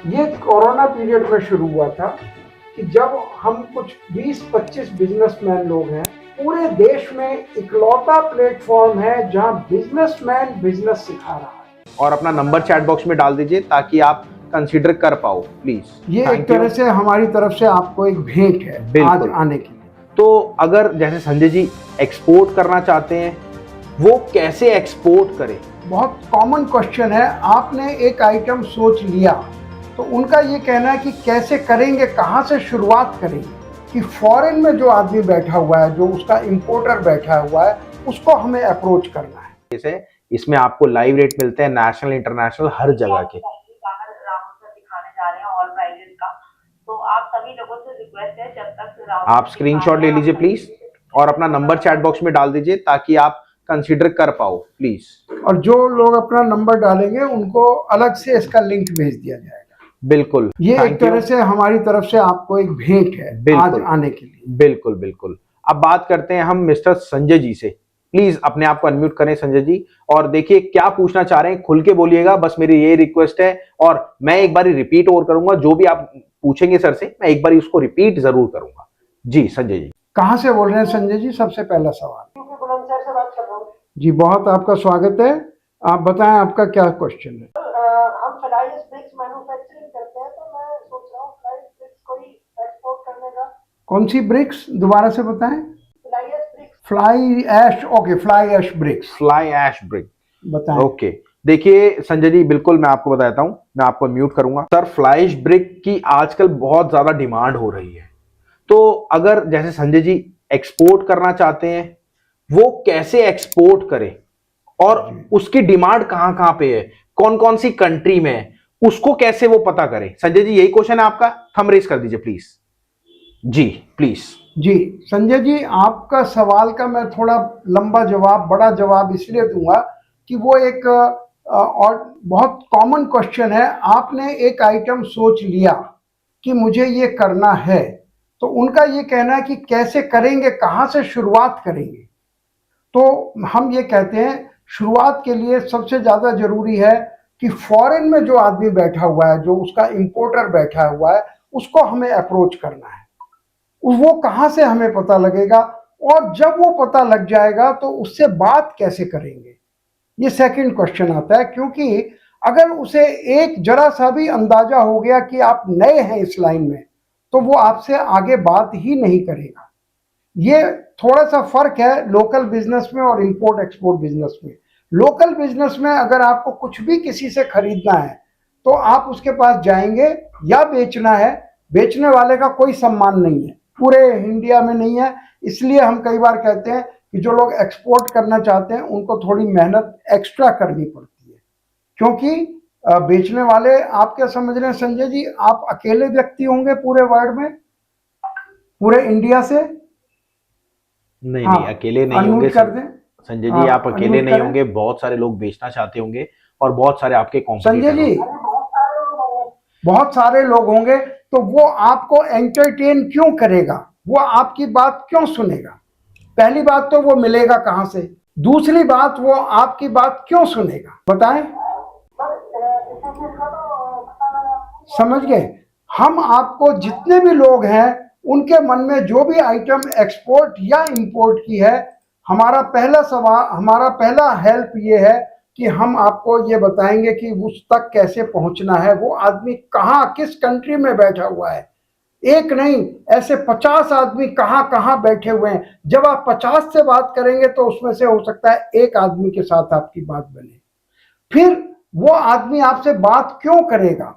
ये corona period में शुरू हुआ था कि जब हम कुछ 20-25 बिजनेसमैन लोग हैं, पूरे देश में इकलौता प्लेटफॉर्म है जहां बिजनेसमैन बिजनेस सिखा रहा है। और अपना नंबर चैट बॉक्स में डाल दीजिए ताकि आप कंसीडर कर पाओ प्लीज। ये एक तरह से हमारी तरफ से आपको एक भेंट है आज आने के लिए। तो अगर जैसे संजय जी एक्सपोर्ट करना चाहते हैं, वो कैसे एक्सपोर्ट करें? बहुत कॉमन क्वेश्चन है। आपने एक आइटम सोच लिया तो उनका ये कहना है कि कैसे करेंगे, कहाँ से शुरुआत करेंगे, कि फॉरेन में जो आदमी बैठा हुआ है, जो उसका इंपोर्टर बैठा हुआ है, उसको हमें अप्रोच करना है। जैसे इसमें आपको लाइव रेट मिलते हैं नेशनल इंटरनेशनल हर जगह के। दिखाने जा रहे हैं ऑल ब्राइडल का, तो आप सभी लोगों से रिक्वेस्ट है जब तक आप स्क्रीनशॉट ले लीजिए प्लीज और अपना नंबर चैट बॉक्स में डाल दीजिए ताकि आप कंसीडर कर पाओ प्लीज। और जो लोग अपना नंबर डालेंगे उनको अलग से इसका लिंक भेज दिया जाएगा। बिल्कुल, ये एक तरह से हमारी तरफ से आपको एक भेंट है आज आने के लिए। बिल्कुल बिल्कुल। अब बात करते हैं हम मिस्टर संजय जी से। प्लीज अपने आप को अनम्यूट करें संजय जी, और देखिए क्या पूछना चाह रहे हैं, खुल के बोलिएगा, बस मेरी ये रिक्वेस्ट है। और मैं एक बार रिपीट और करूंगा, जो भी आप पूछेंगे सर से मैं एक बार उसको रिपीट जरूर करूंगा। जी संजय जी। कहाँ से बोल रहे हैं संजय जी? सबसे पहला सवाल। बुलंदशहर से बात कर रहा हूँ जी, बहुत आपका स्वागत है। आप बताएं आपका क्या क्वेश्चन है? हम फ्लाइज ब्रिक्स मैन्युफैक्चरिंग करते हैं, तो मैं सोच रहा हूँ फ्लाइज ब्रिक्स को ही एक्सपोर्ट करने का। कौन सी ब्रिक्स दोबारा से बताएं? Fly ash bricks. Fly ash, okay, fly ash bricks. Fly ash brick, बताएं। ओके। देखिए संजय जी, बिल्कुल मैं आपको बताता हूं, मैं आपको म्यूट करूंगा। सर फ्लाई ऐश ब्रिक की आजकल बहुत ज्यादा डिमांड हो रही है, तो अगर जैसे संजय जी एक्सपोर्ट करना चाहते हैं, वो कैसे एक्सपोर्ट करें और उसकी डिमांड कहां कहां पे है, कौन कौन सी कंट्री में है, उसको कैसे वो पता करें? संजय जी यही क्वेश्चन है आपका? थंब रेज कर दीजिए प्लीज। जी प्लीज। जी संजय जी, आपका सवाल का मैं थोड़ा लंबा जवाब, बड़ा जवाब इसलिए दूंगा कि वो एक और बहुत कॉमन क्वेश्चन है। आपने एक आइटम सोच लिया कि मुझे ये करना है, तो उनका ये कहना है कि कैसे करेंगे, कहाँ से शुरुआत करेंगे। तो हम ये कहते हैं शुरुआत के लिए सबसे ज़्यादा जरूरी है कि फॉरेन में जो आदमी बैठा हुआ है, जो उसका इंपोर्टर बैठा हुआ है, उसको हमें अप्रोच करना है। वो कहाँ से हमें पता लगेगा, और जब वो पता लग जाएगा तो उससे बात कैसे करेंगे, ये सेकंड क्वेश्चन आता है। क्योंकि अगर उसे एक जरा सा भी अंदाजा हो गया कि आप नए हैं इस लाइन में, तो वो आपसे आगे बात ही नहीं करेगा। ये थोड़ा सा फर्क है लोकल बिजनेस में और इंपोर्ट एक्सपोर्ट बिजनेस में। लोकल बिजनेस में अगर आपको कुछ भी किसी से खरीदना है तो आप उसके पास जाएंगे, या बेचना है, बेचने वाले का कोई सम्मान नहीं है, पूरे इंडिया में नहीं है। इसलिए हम कई बार कहते हैं कि जो लोग एक्सपोर्ट करना चाहते हैं उनको थोड़ी मेहनत एक्स्ट्रा करनी पड़ती है, क्योंकि बेचने वाले, आप क्या समझ रहे हैं संजय जी, आप अकेले व्यक्ति होंगे पूरे वर्ल्ड में, पूरे इंडिया से? नहीं नहीं, अकेले नहीं होंगे कर दें संजय जी, आप अकेले नहीं होंगे, बहुत सारे लोग बेचना चाहते होंगे और बहुत सारे आपके कॉम्पिटिटर। संजय जी, बहुत सारे लोग होंगे, तो वो आपको एंटरटेन क्यों करेगा, वो आपकी बात क्यों सुनेगा? पहली बात तो वो मिलेगा कहां से, दूसरी बात वो आपकी बात क्यों सुनेगा, बताएं। समझ गए? हम आपको जितने भी लोग हैं उनके मन में जो भी आइटम एक्सपोर्ट या इंपोर्ट की है, हमारा पहला सवाल, हमारा पहला हेल्प ये है कि हम आपको ये बताएंगे कि उस तक कैसे पहुंचना है, वो आदमी कहाँ किस कंट्री में बैठा हुआ है। एक नहीं, ऐसे 50 आदमी कहाँ कहाँ बैठे हुए हैं। जब आप 50 से बात करेंगे तो उसमें से हो सकता है एक आदमी के साथ आपकी बात बने। फिर वो आदमी आपसे बात क्यों करेगा,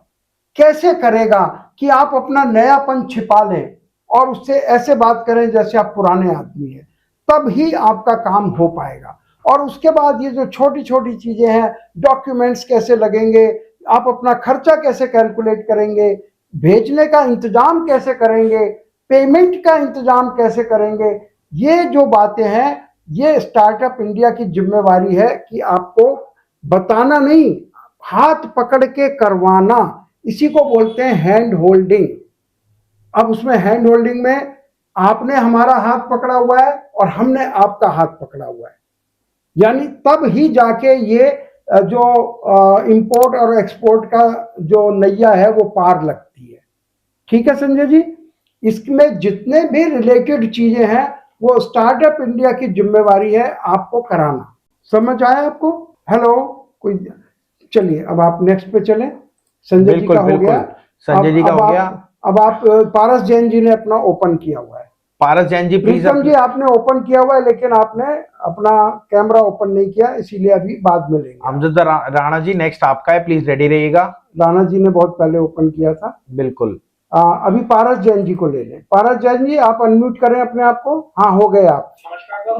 कैसे करेगा कि आप अपना नयापन छिपा लें और उससे ऐसे बात करें जैसे आप पुराने आदमी हैं, तब ही आपका काम हो पाएगा। और उसके बाद ये जो छोटी छोटी चीजें हैं, डॉक्यूमेंट्स कैसे लगेंगे, आप अपना खर्चा कैसे कैलकुलेट करेंगे, भेजने का इंतजाम कैसे करेंगे, पेमेंट का इंतजाम कैसे करेंगे, ये जो बातें हैं, ये स्टार्टअप इंडिया की जिम्मेवारी है कि आपको बताना नहीं, हाथ पकड़ के करवाना। इसी को बोलते हैं हैंड होल्डिंग। अब उसमें हैंड होल्डिंग में आपने हमारा हाथ पकड़ा हुआ है और हमने आपका हाथ पकड़ा हुआ है, यानी तब ही जाके ये जो इंपोर्ट और एक्सपोर्ट का जो नैया है वो पार लगती है। ठीक है संजय जी, इसमें जितने भी रिलेटेड चीजें हैं वो स्टार्टअप इंडिया की जिम्मेवारी है आपको कराना। समझ आया आपको? हेलो, कोई, चलिए अब आप नेक्स्ट पे चलें। संजय जी बिल्कुल का हो बिल्कुल, गया। संजय जी का हो गया। अब आप पारस जैन जी ने अपना ओपन किया हुआ है। पारस जैन जी प्लीज। प्रीतम जी आपने ओपन किया हुआ है लेकिन आपने अपना कैमरा ओपन नहीं किया, इसीलिए अभी बाद में लेंगे। अमजद राणा जी नेक्स्ट आपका है, प्लीज रेडी रहिएगा। राणा जी ने बहुत पहले ओपन किया था। बिल्कुल। अभी पारस जैन जी को ले लें। पारस जैन जी आप अनम्यूट करें अपने आप को। हाँ, हो गए आप।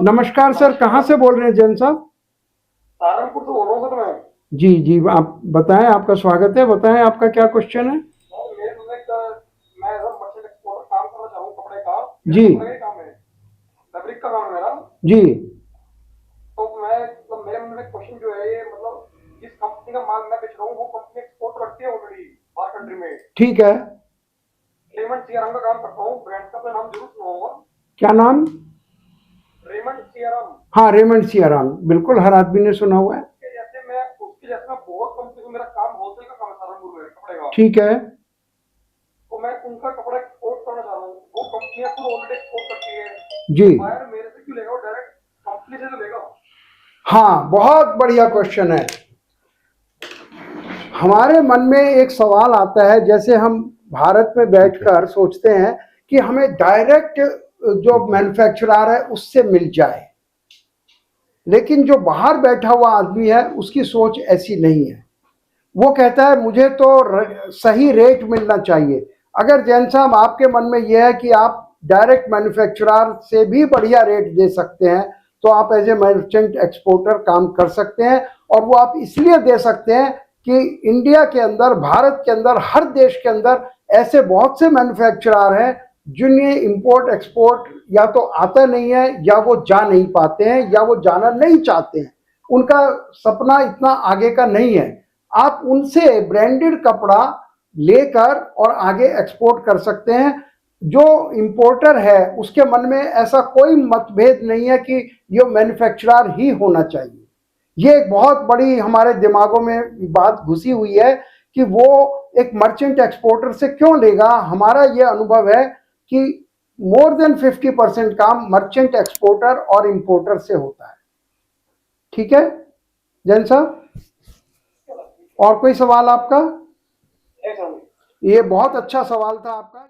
नमस्कार सर, कहाँ से बोल रहे हैं जैन साहब? सहारनपुर से बोल रहा हूँ सर मैं। जी जी, आप बताएं, आपका स्वागत है। बताएं आपका क्या क्वेश्चन है? मैं मर्चेंट एक्सपोर्टर काम करना चाहूँ कपड़े का। जी। कपड़े का काम है, फैब्रिक का काम है मेरा। जी। तो मैं मतलब मेरे मन में क्वेश्चन जो है ये मतलब जिस कंपनी का माल मैं बेच रहा हूँ वो कंपनी एक्सपोर्ट करती है ऑलरेडी बाहर कंट्री में। ठीक है। रेमंड सीआरएम का काम करता हूँ, ब्रांड का अपना नाम जरूर सुना होगा। क्या नाम? Raymond CRM. हाँ, रेमंड सियाराम, बिल्कुल हर आदमी ने सुना हुआ है। उसके जैसे मैं बहुत कंपनी को मेरा काम होलसेल का काम है सहारनपुर में कपड़े का। ठीक है। तो मैं उनका कपड़ा एक्सपोर्ट करना चाह रहा हूँ। वो कंपनियां खुद ऑलरेडी एक्सपोर्ट करती है। जी। बायर मेरे से क्यों लेगा, वो डायरेक्ट कंपनी से तो लेगा। हाँ, बहुत बढ़िया क्वेश्चन है। हमारे मन में एक सवाल आता है, जैसे हम भारत में बैठकर सोचते हैं कि हमें डायरेक्ट जो मैन्युफैक्चरर है उससे मिल जाए, लेकिन जो बाहर बैठा हुआ आदमी है उसकी सोच ऐसी नहीं है। वो कहता है मुझे तो सही रेट मिलना चाहिए। अगर जैन साहब आपके मन में यह है कि आप डायरेक्ट मैन्युफैक्चरर से भी बढ़िया रेट दे सकते हैं तो आप एज ए मर्चेंट एक्सपोर्टर काम कर सकते हैं। और वो आप इसलिए दे सकते हैं कि इंडिया के अंदर, भारत के अंदर, हर देश के अंदर ऐसे बहुत से मैन्युफैक्चरर हैं जिन्हें इंपोर्ट एक्सपोर्ट या तो आता नहीं है या वो जा नहीं पाते हैं या वो जाना नहीं चाहते हैं, उनका सपना इतना आगे का नहीं है। आप उनसे ब्रांडेड कपड़ा लेकर और आगे एक्सपोर्ट कर सकते हैं। जो इंपोर्टर है उसके मन में ऐसा कोई मतभेद नहीं है कि ये मैन्युफैक्चरर ही होना चाहिए। ये एक बहुत बड़ी हमारे दिमागों में बात घुसी हुई है कि वो एक मर्चेंट एक्सपोर्टर से क्यों लेगा। हमारा ये अनुभव है कि मोर देन 50% काम मर्चेंट एक्सपोर्टर और इंपोर्टर से होता है। ठीक है जैन साहब, और कोई सवाल आपका? ये बहुत अच्छा सवाल था आपका।